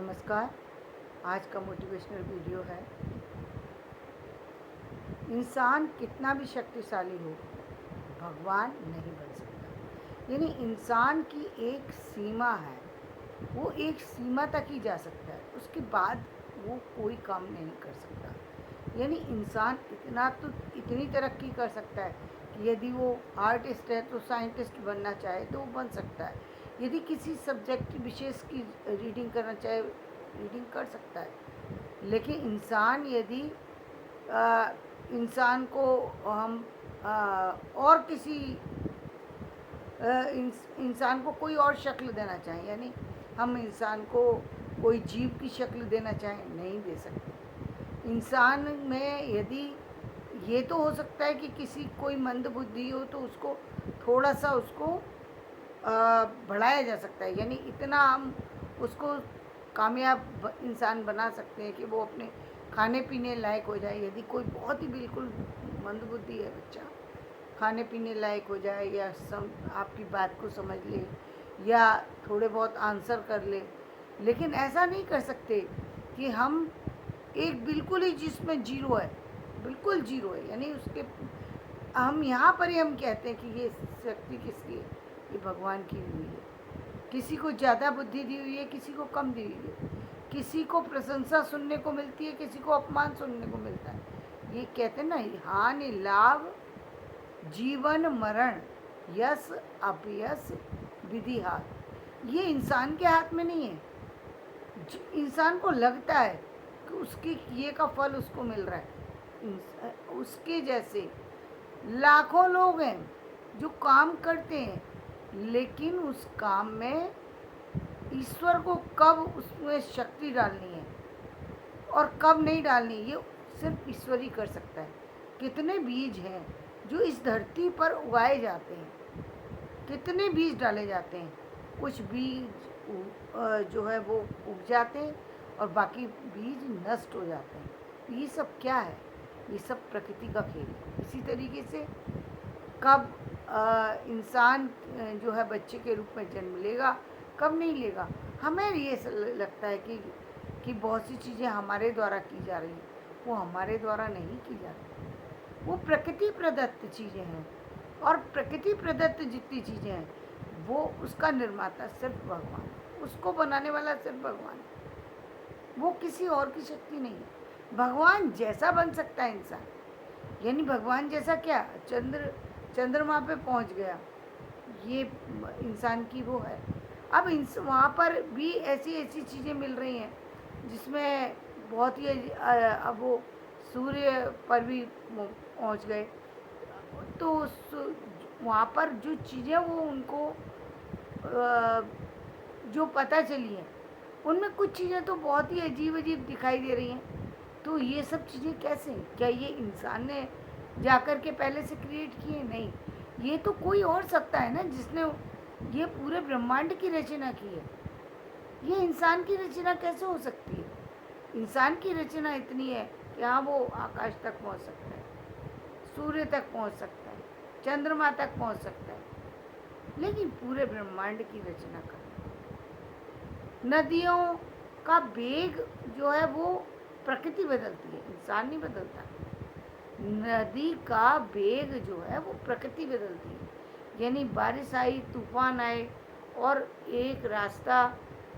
नमस्कार। आज का मोटिवेशनल वीडियो है, इंसान कितना भी शक्तिशाली हो भगवान नहीं बन सकता। यानी इंसान की एक सीमा है, वो एक सीमा तक ही जा सकता है, उसके बाद वो कोई काम नहीं कर सकता। यानी इंसान इतनी तरक्की कर सकता है कि यदि वो आर्टिस्ट है तो साइंटिस्ट बनना चाहे तो वो बन सकता है। यदि किसी सब्जेक्ट विशेष की रीडिंग करना चाहे रीडिंग कर सकता है। लेकिन इंसान यदि इंसान को हम और किसी इंसान को कोई और शक्ल देना चाहें, यानी हम इंसान को कोई जीव की शक्ल देना चाहें, नहीं दे सकते। इंसान में यदि ये तो हो सकता है कि किसी कोई मंद बुद्धि हो तो उसको थोड़ा सा उसको बढ़ाया जा सकता है, यानी इतना हम उसको कामयाब इंसान बना सकते हैं कि वो अपने खाने पीने लायक हो जाए। यदि कोई बहुत ही बिल्कुल मंदबुद्धि है बच्चा, खाने पीने लायक हो जाए या आपकी बात को समझ ले या थोड़े बहुत आंसर कर ले। लेकिन ऐसा नहीं कर सकते कि हम एक बिल्कुल ही जिसमें जीरो है, बिल्कुल जीरो है, यानी उसके हम यहाँ पर ही हम कहते हैं कि ये शक्ति किसकी है, ये भगवान की हुई है। किसी को ज़्यादा बुद्धि दी हुई है, किसी को कम दी हुई है, किसी को प्रशंसा सुनने को मिलती है, किसी को अपमान सुनने को मिलता है। ये कहते हैं ना, हानि लाभ जीवन मरण यश अपयश विधि हाथ, ये इंसान के हाथ में नहीं है। इंसान को लगता है कि उसके किए का फल उसको मिल रहा है। उसके जैसे लाखों लोग हैं जो काम करते हैं, लेकिन उस काम में ईश्वर को कब उसमें शक्ति डालनी है और कब नहीं डालनी, ये सिर्फ ईश्वर ही कर सकता है। कितने बीज हैं जो इस धरती पर उगाए जाते हैं, कितने बीज डाले जाते हैं। कुछ बीज जो है वो उग जाते हैं और बाकी बीज नष्ट हो जाते हैं। ये सब क्या है? ये सब प्रकृति का खेल है। इसी तरीके से कब इंसान जो है बच्चे के रूप में जन्म लेगा, कब नहीं लेगा। हमें ये लगता है कि बहुत सी चीज़ें हमारे द्वारा की जा रही हैं, वो हमारे द्वारा नहीं की जा रही, वो प्रकृति प्रदत्त चीज़ें हैं। और प्रकृति प्रदत्त जितनी चीज़ें हैं वो उसका निर्माता सिर्फ भगवान है, उसको बनाने वाला सिर्फ भगवान है, वो किसी और की शक्ति नहीं है। भगवान जैसा बन सकता है इंसान, यानी भगवान जैसा क्या, चंद्रमा पे पहुंच गया, ये इंसान की वो है। अब वहाँ पर भी ऐसी ऐसी चीज़ें मिल रही हैं जिसमें बहुत ही अब वो सूर्य पर भी पहुंच गए। तो वहाँ पर जो चीज़ें वो उनको जो पता चली हैं, उनमें कुछ चीज़ें तो बहुत ही अजीब अजीब दिखाई दे रही हैं। तो ये सब चीज़ें कैसे, क्या ये इंसान ने जाकर के पहले से क्रिएट किए? नहीं, ये तो कोई और सकता है ना जिसने ये पूरे ब्रह्मांड की रचना की है। ये इंसान की रचना कैसे हो सकती है? इंसान की रचना इतनी है कि हाँ, वो आकाश तक पहुंच सकता है, सूर्य तक पहुंच सकता है, चंद्रमा तक पहुंच सकता है, लेकिन पूरे ब्रह्मांड की रचना कर, नदियों का वेग जो है वो प्रकृति बदलती है, इंसान नहीं बदलता। नदी का वेग जो है वो प्रकृति बदलती है। यानी बारिश आई, तूफान आए और एक रास्ता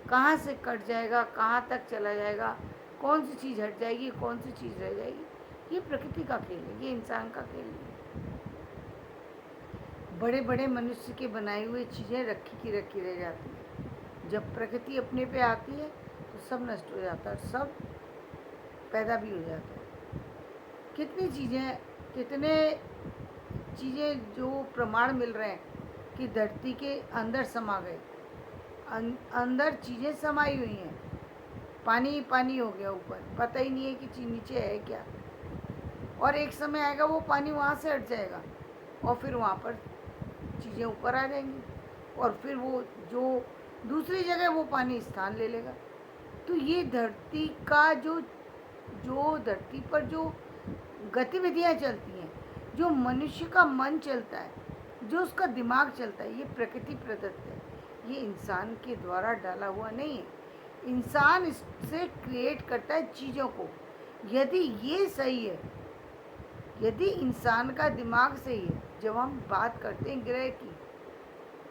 कहाँ से कट जाएगा, कहाँ तक चला जाएगा, कौन सी चीज़ हट जाएगी, कौन सी चीज़ रह जाएगी, ये प्रकृति का खेल है, ये इंसान का खेल नहीं है। बड़े बड़े मनुष्य के बनाई हुई चीज़ें रखी की रखी रह जाती हैं। जब प्रकृति अपने पे आती है तो सब नष्ट हो जाता है, सब पैदा भी हो जाता है। कितनी चीज़ें, कितने चीज़ें जो प्रमाण मिल रहे हैं कि धरती के अंदर समा गए, अंदर चीज़ें समाई हुई हैं, पानी पानी हो गया ऊपर, पता ही नहीं है कि नीचे है क्या। और एक समय आएगा वो पानी वहाँ से हट जाएगा और फिर वहाँ पर चीज़ें ऊपर आ जाएंगी और फिर वो जो दूसरी जगह वो पानी स्थान ले लेगा। तो ये धरती का जो जो धरती पर जो गतिविधियाँ चलती हैं, जो मनुष्य का मन चलता है, जो उसका दिमाग चलता है, ये प्रकृति प्रदत्त है, ये इंसान के द्वारा डाला हुआ नहीं है। इंसान इससे क्रिएट करता है चीज़ों को। यदि ये सही है, यदि इंसान का दिमाग सही है, जब हम बात करते हैं ग्रह की,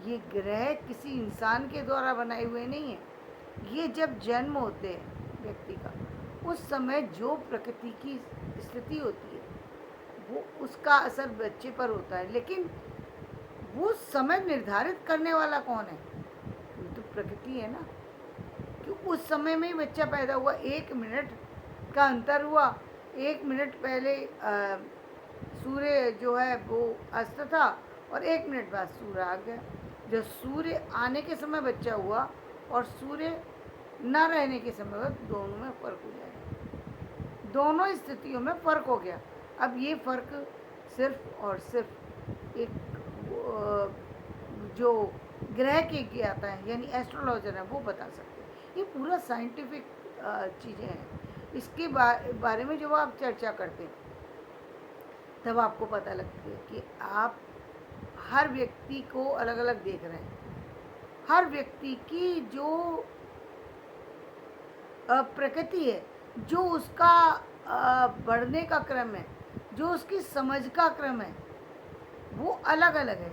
ये ग्रह किसी इंसान के द्वारा बनाए हुए नहीं है। ये जब जन्म होते हैं व्यक्ति का, उस समय जो प्रकृति की स्थिति होती है वो उसका असर बच्चे पर होता है। लेकिन वो समय निर्धारित करने वाला कौन है? ये तो प्रकृति है ना। कि उस समय में ही बच्चा पैदा हुआ, 1 मिनट का अंतर हुआ। 1 मिनट पहले सूर्य जो है वो अस्त था और 1 मिनट बाद सूर्य आ गया। जब सूर्य आने के समय बच्चा हुआ और सूर्य न रहने के समय हुआ, तो दोनों में फ़र्क हो जाएगा। दोनों स्थितियों में फ़र्क हो गया। अब ये फ़र्क सिर्फ और सिर्फ एक जो ग्रह के ज्ञाता है यानी एस्ट्रोलॉजर है वो बता सकते हैं। ये पूरा साइंटिफिक चीज़ें हैं। इसके बारे में जब आप चर्चा करते हैं तब आपको पता लगती है कि आप हर व्यक्ति को अलग अलग देख रहे हैं। हर व्यक्ति की जो प्रकृति है, जो उसका बढ़ने का क्रम है, जो उसकी समझ का क्रम है, वो अलग अलग है।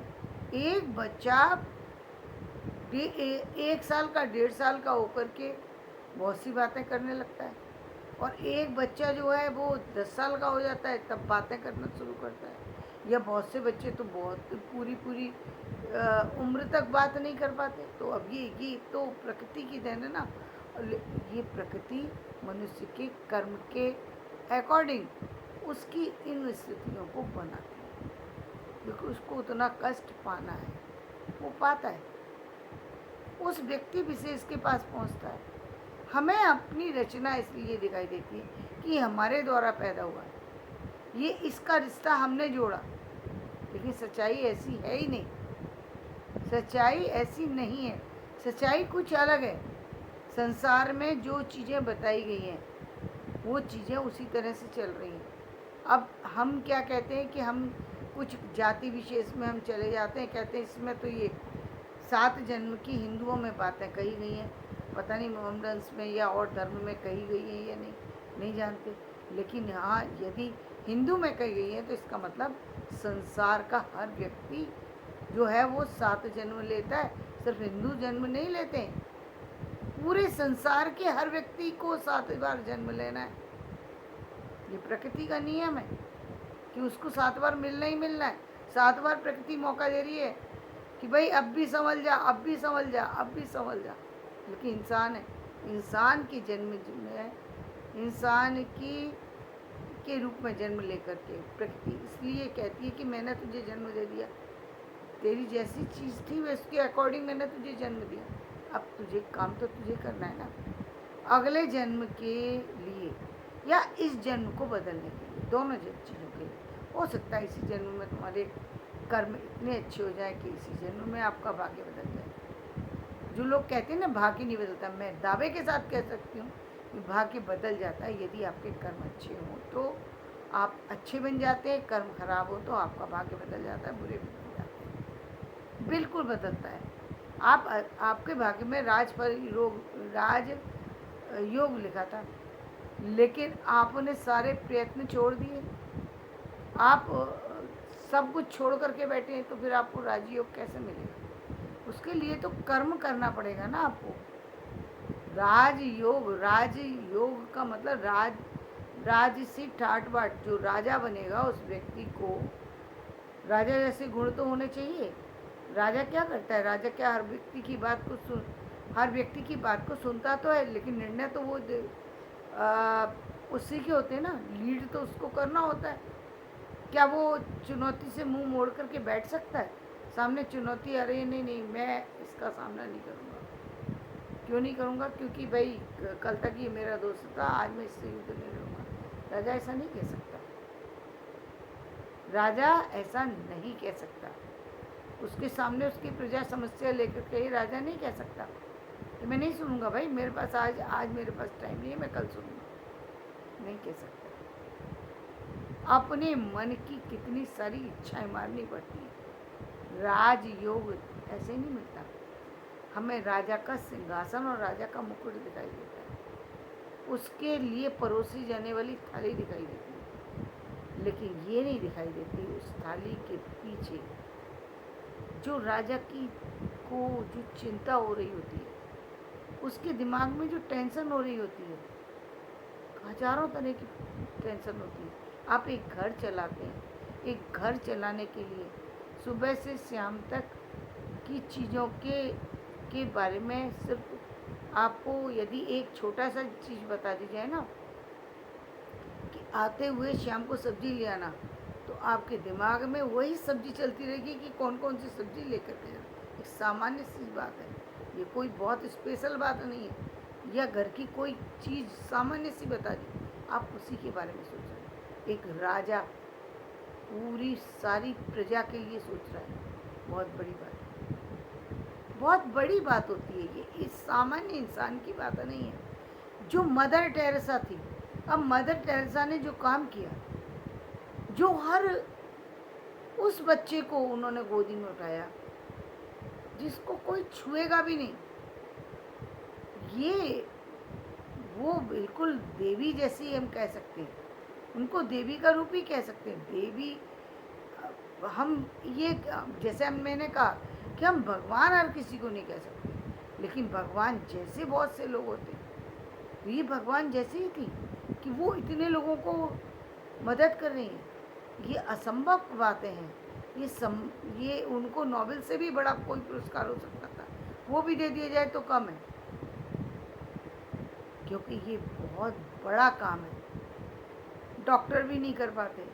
एक बच्चा 1 साल का 1.5 साल का होकर के बहुत सी बातें करने लगता है, और एक बच्चा जो है वो 10 साल का हो जाता है तब बातें करना शुरू करता है। या बहुत से बच्चे तो बहुत पूरी पूरी उम्र तक बात नहीं कर पाते। तो अब ये तो प्रकृति की देन है ना। और ये प्रकृति मनुष्य के कर्म के अकॉर्डिंग उसकी इन स्थितियों को बनाती है, क्योंकि उसको उतना कष्ट पाना है वो पाता है, उस व्यक्ति विशेष के पास पहुंचता है। हमें अपनी रचना इसलिए दिखाई देती है कि हमारे द्वारा पैदा हुआ है, ये इसका रिश्ता हमने जोड़ा। लेकिन सच्चाई ऐसी है ही नहीं, सच्चाई ऐसी नहीं है। सच्चाई कुछ अलग है। संसार में जो चीज़ें बताई गई हैं वो चीज़ें उसी तरह से चल रही हैं। अब हम क्या कहते हैं कि हम कुछ जाति विशेष में हम चले जाते हैं, कहते हैं इसमें तो ये 7 जन्म की हिंदुओं में बातें कही गई हैं, पता नहीं मोहम्मडन्स में या और धर्म में कही गई है या नहीं जानते। लेकिन हाँ, यदि हिंदू में कही गई है तो इसका मतलब संसार का हर व्यक्ति जो है वो 7 जन्म लेता है। सिर्फ हिंदू जन्म नहीं लेते हैं, पूरे संसार के हर व्यक्ति को 7 बार जन्म लेना है। ये प्रकृति का नियम है कि उसको 7 बार मिलना ही मिलना है। 7 बार प्रकृति मौका दे रही है कि भाई अब भी संभल जा, अब भी संभल जा, अब भी संभल जा। लेकिन इंसान है, इंसान की जन्म में, इंसान की के रूप में जन्म लेकर के प्रकृति इसलिए कहती है कि मैंने तुझे जन्म दे दिया, तेरी जैसी चीज़ थी वैसके अकॉर्डिंग मैंने तुझे जन्म दिया। अब तुझे काम तो तुझे करना है ना, अगले जन्म के लिए या इस जन्म को बदलने के लिए, दोनों चीज़ों के लिए। हो सकता है इसी जन्म में तुम्हारे कर्म इतने अच्छे हो जाए कि इसी जन्म में आपका भाग्य बदल जाए। जो लोग कहते हैं ना भाग्य नहीं बदलता, मैं दावे के साथ कह सकती हूँ कि भाग्य बदल जाता है। यदि आपके कर्म अच्छे हों तो आप अच्छे बन जाते हैं, कर्म खराब हो तो आपका भाग्य बदल जाता है, बुरे बन जाते हैं, बिल्कुल बदलता है। आपके भाग्य में राज योग लिखा था, लेकिन आपने सारे प्रयत्न छोड़ दिए, आप सब कुछ छोड़ करके बैठे हैं, तो फिर आपको राजयोग कैसे मिलेगा? उसके लिए तो कर्म करना पड़ेगा ना आपको। राजयोग का मतलब राजसी ठाट बाट, जो राजा बनेगा उस व्यक्ति को राजा जैसे गुण तो होने चाहिए। राजा क्या करता है? राजा क्या हर व्यक्ति की बात को सुनता तो है, लेकिन निर्णय तो वो उसी के होते हैं ना, लीड तो उसको करना होता है। क्या वो चुनौती से मुंह मोड़ करके बैठ सकता है? सामने चुनौती, अरे नहीं मैं इसका सामना नहीं करूँगा। क्यों नहीं करूँगा? क्योंकि भाई कल तक ये मेरा दोस्त था, आज मैं इससे युद्ध नहीं लड़ूँगा। राजा ऐसा नहीं कह सकता, राजा ऐसा नहीं कह सकता। उसके सामने उसकी प्रजा समस्या लेकर के राजा नहीं कह सकता कि मैं नहीं सुनूंगा, भाई मेरे पास आज मेरे पास टाइम नहीं है, मैं कल सुनूंगा, नहीं कह सकता। अपने मन की कितनी सारी इच्छाएं मारनी पड़ती हैं। राजयोग ऐसे नहीं मिलता। हमें राजा का सिंहासन और राजा का मुकुट दिखाई देता है, उसके लिए परोसी जाने वाली थाली दिखाई देती है, लेकिन ये नहीं दिखाई देती उस थाली के पीछे जो राजा की को जो चिंता हो रही होती है, उसके दिमाग में जो टेंशन हो रही होती है, हजारों तरह की टेंशन होती है। आप एक घर चलाते हैं, एक घर चलाने के लिए सुबह से शाम तक की चीज़ों के बारे में सिर्फ आपको यदि एक छोटा सा चीज़ बता दी जाए ना कि आते हुए शाम को सब्जी ले आना, तो आपके दिमाग में वही सब्जी चलती रहेगी कि कौन कौन सी सब्जी लेकर के जाना। एक सामान्य सी बात है, ये कोई बहुत स्पेशल बात नहीं है, या घर की कोई चीज़ सामान्य सी बता दी, आप उसी के बारे में सोच रहे हैं। एक राजा पूरी सारी प्रजा के लिए सोच रहा है, बहुत बड़ी बात है, बहुत बड़ी बात होती है ये, इस सामान्य इंसान की बात नहीं है। जो मदर टेरेसा थी, अब मदर टेरेसा ने जो काम किया, जो हर उस बच्चे को उन्होंने गोदी में उठाया जिसको कोई छुएगा भी नहीं, ये वो बिल्कुल देवी जैसी हम कह सकते हैं, उनको देवी का रूप ही कह सकते हैं। देवी हम ये जैसे मैंने कहा कि हम भगवान हर किसी को नहीं कह सकते, लेकिन भगवान जैसे बहुत से लोग होते हैं, तो ये भगवान जैसी ही थी कि वो इतने लोगों को मदद कर रही हैं। ये असंभव बातें हैं, ये उनको नोबेल से भी बड़ा कोई पुरस्कार हो सकता था, वो भी दे दिया जाए तो कम है, क्योंकि ये बहुत बड़ा काम है, डॉक्टर भी नहीं कर पाते।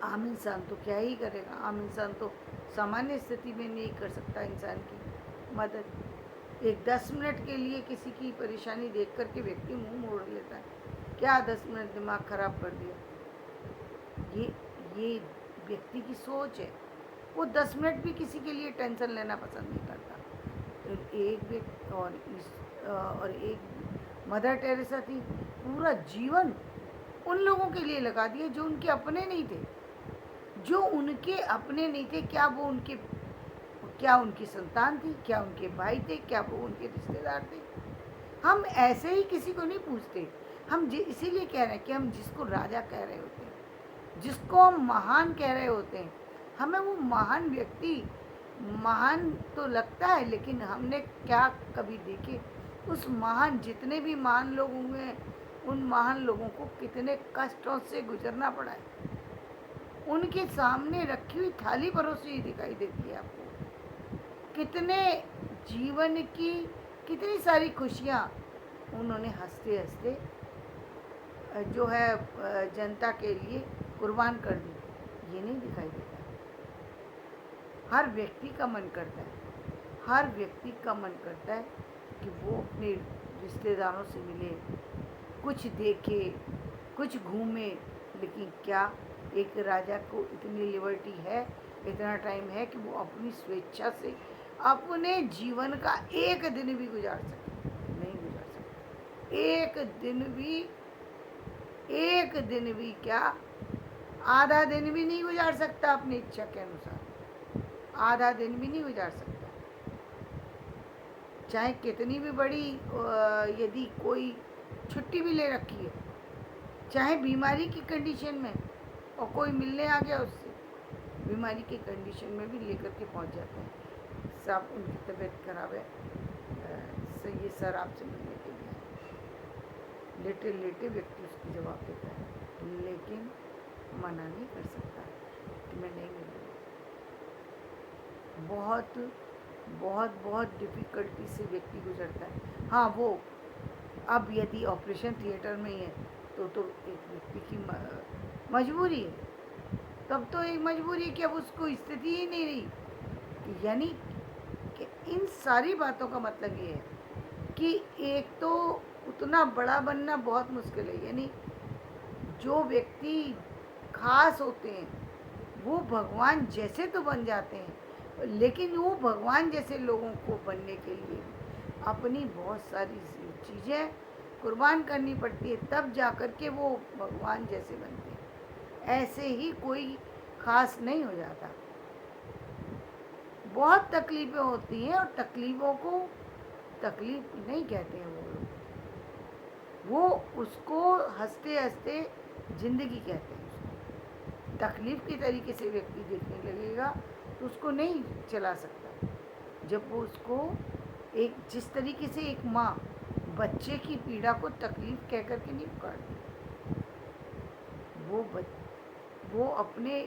आम इंसान तो क्या ही करेगा, आम इंसान तो सामान्य स्थिति में नहीं कर सकता इंसान की मदद। एक 10 मिनट के लिए किसी की परेशानी देख करके व्यक्ति मुंह मोड़ लेता है, क्या 10 मिनट दिमाग खराब कर दिया। ये व्यक्ति की सोच है, वो 10 मिनट भी किसी के लिए टेंशन लेना पसंद नहीं करता। तो एक व्यक्ति और एक मदर टेरेसा थी, पूरा जीवन उन लोगों के लिए लगा दिया जो उनके अपने नहीं थे, जो उनके अपने नहीं थे। क्या उनकी संतान थी, क्या उनके भाई थे, क्या वो उनके रिश्तेदार थे। हम ऐसे ही किसी को नहीं पूछते, हम इसीलिए कह रहे हैं कि हम जिसको राजा कह रहे होते हैं, जिसको हम महान कह रहे होते हैं, हमें वो महान व्यक्ति महान तो लगता है, लेकिन हमने क्या कभी देखे उस महान, जितने भी महान लोग हुए, उन महान लोगों को कितने कष्टों से गुजरना पड़ा है। उनके सामने रखी हुई थाली परोसी हुई दिखाई देती है आपको, कितने जीवन की कितनी सारी खुशियाँ उन्होंने हंसते हंसते जो है जनता के लिए कुर्बान कर दी, ये नहीं दिखाई देता। हर व्यक्ति का मन करता है, हर व्यक्ति का मन करता है कि वो अपने रिश्तेदारों से मिले, कुछ देखे, कुछ घूमे, लेकिन क्या एक राजा को इतनी लिबर्टी है, इतना टाइम है कि वो अपनी स्वेच्छा से अपने जीवन का एक दिन भी गुजार सके? नहीं गुजार सकते। एक दिन भी क्या, आधा दिन भी नहीं गुजार सकता अपनी इच्छा के अनुसार, आधा दिन भी नहीं गुजार सकता। चाहे कितनी भी बड़ी यदि कोई छुट्टी भी ले रखी है, चाहे बीमारी की कंडीशन में, और कोई मिलने आ गया उससे, बीमारी की कंडीशन में भी लेकर के पहुंच जाते हैं, साहब उनकी तबीयत खराब है, ये सर आपसे मिलने के लिए आए। लेटे लेटे व्यक्ति उसकी जवाब देता है, लेकिन मना नहीं कर सकता कि मैं नहीं मिलूँगा। बहुत डिफ़िकल्टी से व्यक्ति गुजरता है। हाँ, वो अब यदि ऑपरेशन थिएटर में ही है तो एक व्यक्ति की मजबूरी है, तब तो एक मजबूरी है कि अब उसको स्थिति ही नहीं रही। यानी कि इन सारी बातों का मतलब ये है कि एक तो उतना बड़ा बनना बहुत मुश्किल है, यानी जो व्यक्ति खास होते हैं वो भगवान जैसे तो बन जाते हैं, लेकिन वो भगवान जैसे लोगों को बनने के लिए अपनी बहुत सारी चीज़ें कुर्बान करनी पड़ती है, तब जा कर के वो भगवान जैसे बनते हैं। ऐसे ही कोई खास नहीं हो जाता। बहुत तकलीफ़ें होती हैं, और तकलीफ़ों को तकलीफ़ नहीं कहते हैं वो लोग, वो उसको हँसते हँसते ज़िंदगी कहते हैं उसको। तकलीफ़ के तरीके से व्यक्ति देखने लगेगा तो उसको नहीं चला सकता। जब वो उसको एक जिस तरीके से एक माँ बच्चे की पीड़ा को तकलीफ़ कह कर के नहीं पुकारती, वो अपने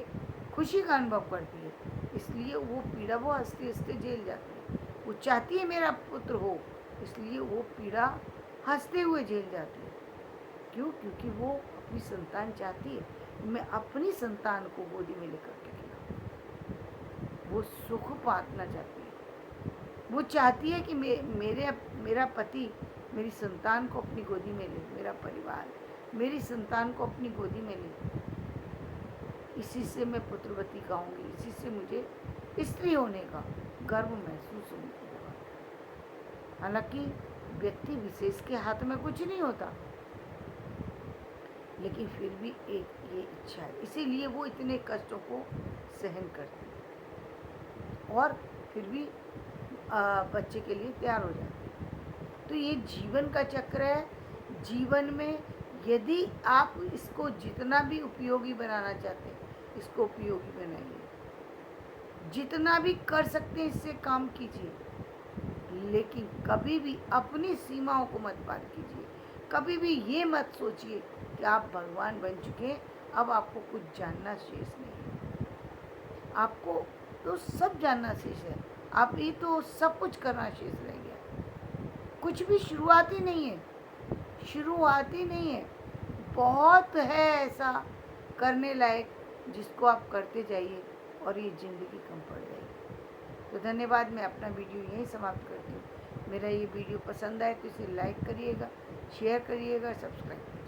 खुशी का अनुभव करती है, इसलिए वो पीड़ा वो हँसते हँसते झेल जाती है। वो चाहती है मेरा पुत्र हो, इसलिए वो पीड़ा हँसते हुए झेल जाती है। क्यों? क्योंकि वो अपनी संतान चाहती है मैं अपनी संतान को गोदी में लेकर के खिलाऊं। वो सुख पाना चाहती है, वो चाहती है कि मेरा पति मेरी संतान को अपनी गोदी में ले, मेरा परिवार मेरी संतान को अपनी गोदी में ले। इसी से मैं पुत्रवती कहूँगी, इसी से मुझे स्त्री होने का गर्व महसूस होगा। हालांकि व्यक्ति विशेष के हाथ में कुछ नहीं होता, लेकिन फिर भी एक ये इच्छा है, इसीलिए वो इतने कष्टों को सहन करती है और फिर भी बच्चे के लिए तैयार हो जाती है। तो ये जीवन का चक्र है। जीवन में यदि आप इसको जितना भी उपयोगी बनाना चाहते हैं, इसको उपयोगी बनाइए, जितना भी कर सकते हैं इससे काम कीजिए, लेकिन कभी भी अपनी सीमाओं को मत पार कीजिए। कभी भी ये मत सोचिए कि आप भगवान बन चुके हैं, अब आपको कुछ जानना शेष नहीं है। आपको तो सब जानना शेष है, आप ये तो सब कुछ करना शेष रह गया। कुछ भी शुरुआत ही नहीं है, शुरुआत ही नहीं है। बहुत है ऐसा करने लायक जिसको आप करते जाइए और ये ज़िंदगी कम पड़ जाएगी। तो धन्यवाद, मैं अपना वीडियो यहीं समाप्त करती हूँ। मेरा ये वीडियो पसंद आए तो इसे लाइक करिएगा, शेयर करिएगा, सब्सक्राइब करिएगा।